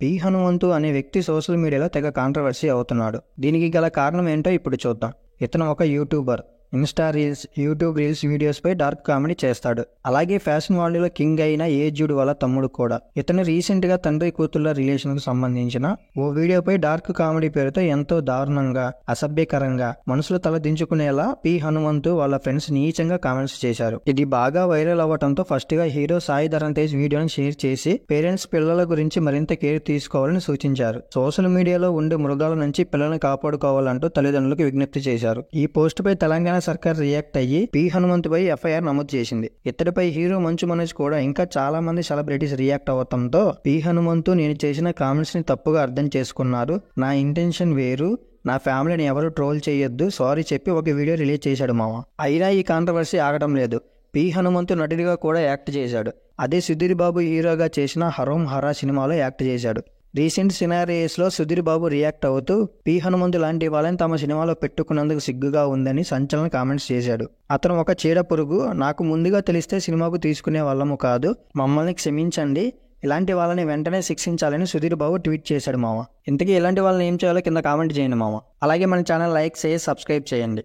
P Hanumanthu అనే వ్యక్తి social మీడియాలో తెగ కాంట్రవర్సీ అవుతున్నాడు. దీనికి గల కారణం ఏంటో ఇప్పుడు చూద్దాం. ఇతను ఒక YouTuber. Insta reels, YouTube reels వీడియోస్పై డార్క్ కామెడీ చేస్తాడు. అలాగే ఫ్యాషన్ వరల్డ్లో కింగ్ అయిన ఏజ్డ్ వాళ్ళ తమ్ముడు కూడా. ఇతను రీసెంట్గా తండ్రి కూతుళ్ల రిలేషన్కు సంబంధించిన ఓ వీడియోపై డార్క్ కామెడీ పేరుతో ఎంతో దారుణంగా, అసభ్యకరంగా, మనసులో తల దించుకునేలా పి హనుమంతు వాళ్ళ ఫ్రెండ్స్ నీచంగా కామెంట్స్ చేశారు. ఇది బాగా వైరల్ అవ్వడంతో ఫస్ట్ గా హీరో సాయి ధరమ్ తేజ్ వీడియోని షేర్ చేసి పేరెంట్స్ పిల్లల గురించి మరింత కేర్ తీసుకోవాలని సూచించారు. సోషల్ మీడియాలో ఉండే మృగాల నుంచి పిల్లల్ని కాపాడుకోవాలంటూ తల్లిదండ్రులకు విజ్ఞప్తి చేశారు. ఈ పోస్ట్ పై తెలంగాణ సర్కార్ రియాక్ట్ అయ్యి పి హనుమంతుపై ఎఫ్ఐఆర్ నమోదు చేసింది. ఇతడిపై హీరో మంచు మనోజ్ కూడా ఇంకా చాలా మంది సెలబ్రిటీస్ రియాక్ట్ అవ్వడంతో పి హనుమంతు నేను చేసిన కామెంట్స్ ని తప్పుగా అర్థం చేసుకున్నారు, నా ఇంటెన్షన్ వేరు, నా ఫ్యామిలీని ఎవరు ట్రోల్ చేయొద్దు, సారీ చెప్పి ఒక వీడియో రిలీజ్ చేశాడు మామ. అయినా ఈ కాంట్రవర్సీ ఆగడం లేదు. పి హనుమంతు నటుడిగా కూడా యాక్ట్ చేశాడు. అదే సుధీర్ బాబు హీరోగా చేసిన హరోం హరా సినిమాలో యాక్ట్ చేశాడు. రీసెంట్ సినారియోస్లో సుధీర్ బాబు రియాక్ట్ అవుతూ పి హనుమంతు లాంటి వాళ్ళని తమ సినిమాలో పెట్టుకున్నందుకు సిగ్గుగా ఉందని సంచలన కామెంట్స్ చేశాడు. అతను ఒక చీడ పురుగు, నాకు ముందుగా తెలిస్తే సినిమాకు తీసుకునే వాళ్ళము కాదు, మమ్మల్ని క్షమించండి, ఇలాంటి వాళ్ళని వెంటనే శిక్షించాలని సుధీర్ బాబు ట్వీట్ చేశాడు మామ. ఇంతకీ ఇలాంటి వాళ్ళని ఏం చేయాలో కింద కామెంట్ చేయండి మామ. అలాగే మన ఛానల్ లైక్ చేసి సబ్స్క్రైబ్ చేయండి.